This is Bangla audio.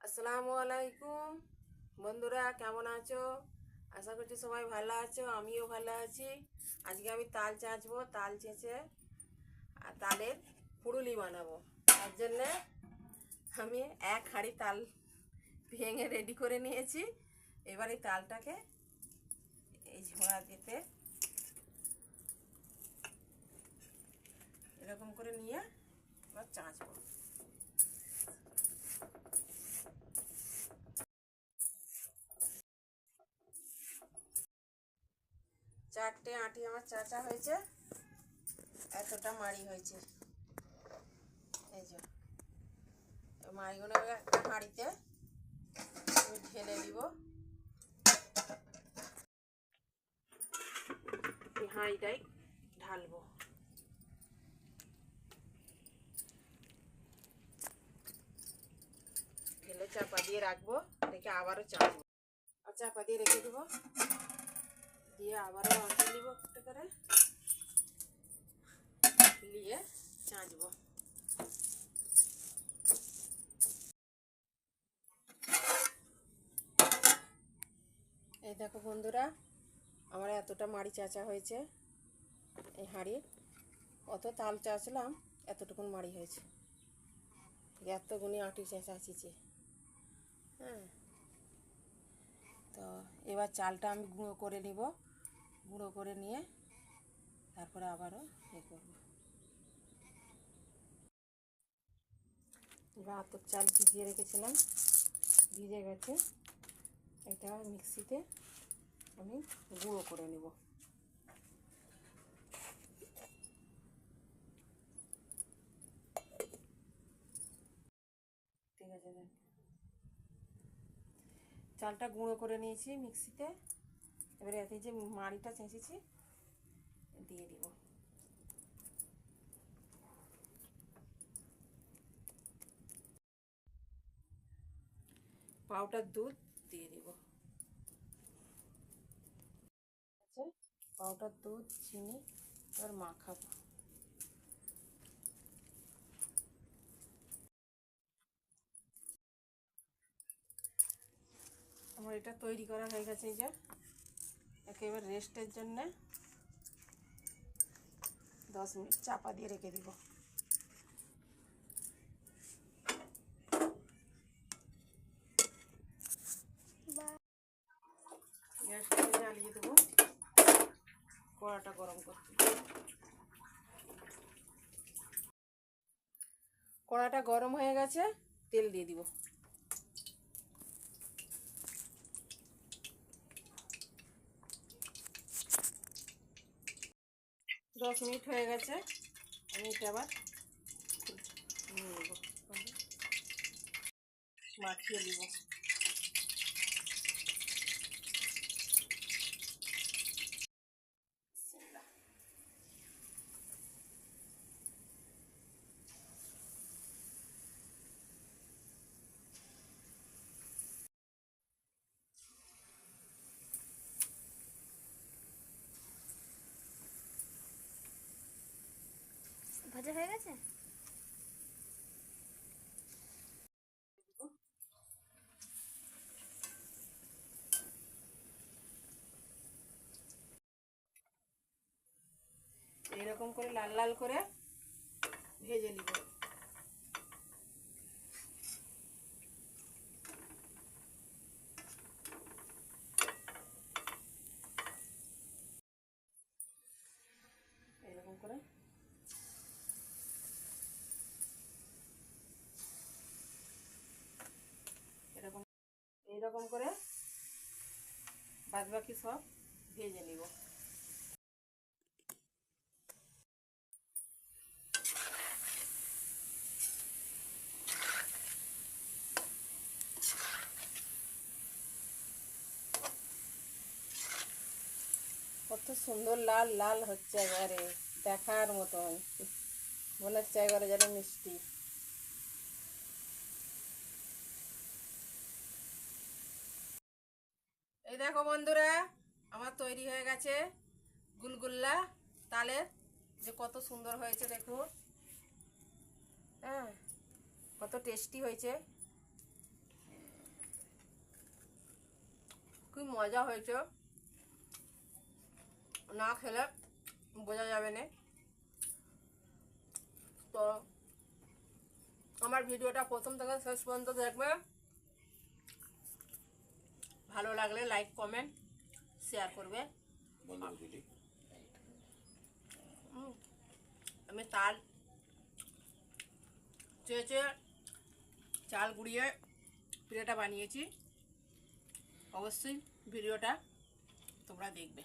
আসসালামু আলাইকুম বন্ধুরা, কেমন আছো? আশা করছি সবাই ভালো আছো, আমিও ভালো আছি। আজকে আমি তাল চাঁচবো, তাল চেঁচে আর তালের ফুড়ুলি বানাবো। তার জন্যে আমি এক হাঁড়ি তাল ভেঙে রেডি করে নিয়েছি। এবার এই তালটাকে এই ঝোড়া দিতে এরকম করে নিয়ে এবার চাঁচবো। চারটে আঁটি আমার চাঁচা হয়েছে, এতটা মাড়ি হয়েছে। এই যে মাড়িগুলো একটা হাঁড়িতে আমি ঢেলে দিব। এই হাঁড়িটাই ঢালবো। ঢেলে চাপা দিয়ে রাখবো, রেখে আবারও চাপবো আর চাপা দিয়ে রেখে দেবো, দিয়ে আবারও আঁচড়ে নিব একটা করে, নিয়ে চাঁচবো। এই দেখো বন্ধুরা, আমার এতটা মাড়ি চাঁচা হয়েছে। এই হাঁড়ির অত তাল চাঁচলাম, এতটুকুন মাড়ি হয়েছে। এতগুনি আঁটি চাঁচিছি। হ্যাঁ, তো এবার চালটা আমি গুঁড়ো করে নিব। গুঁড়ো করে নিয়ে তারপরে আবারও এ করবো। এবার আতপ চাল ভিজিয়ে রেখেছিলাম, ভিজে গেছে। এটা মিক্সিতে আমি গুঁড়ো করে নেব। ঠিক আছে, চালটা গুঁড়ো করে নিয়েছি মিক্সিতে। এবারে এতে যে মাড়িটা চেঁচেছি দিয়ে দিব। পাউডার দুধ দিয়ে দিব। পাউডার দুধ, চিনি এবার মাখাবো। আমার এটা তৈরি করা হয়ে গেছে। এই যে একেবারে রেস্টের জন্যে 10 মিনিট চাপা দিয়ে রেখে দিব। গ্যাসটা জ্বালিয়ে দেবো, কড়াটা গরম করতে। কড়াটা গরম হয়ে গেছে, তেল দিয়ে দিব। দশ মিনিট হয়ে গেছে, আমি এটা আবার নিয়ে নেব, মাখিয়ে দিব। ভাজা হয়ে গেছে। এইরকম করে লাল লাল করে ভেজে নিব। এইরকম করে এরকম এইরকম করে বাদ বাকি সব ভেজে নিব। কত সুন্দর লাল লাল হচ্ছে, এবারে দেখার মতন মনে হচ্ছে এবারে যেন মিষ্টি। এই দেখো বন্ধুরা, আমার তৈরি হয়ে গেছে গুলগুল্লা তালের। যে কত সুন্দর হয়েছে দেখো। হ্যাঁ, কত টেস্টি হয়েছে। কি মজা হয়েছে, না খেলে বোঝা যাবে না। তো আমার ভিডিওটা প্রথম থেকে শেষ পর্যন্ত দেখবে। ভালো লাগলে লাইক কমেন্ট শেয়ার করবে। আমি তাল চেয়ে চাল গুঁড়িয়ে পিঠেটা বানিয়েছি। অবশ্যই ভিডিওটা তোমরা দেখবে।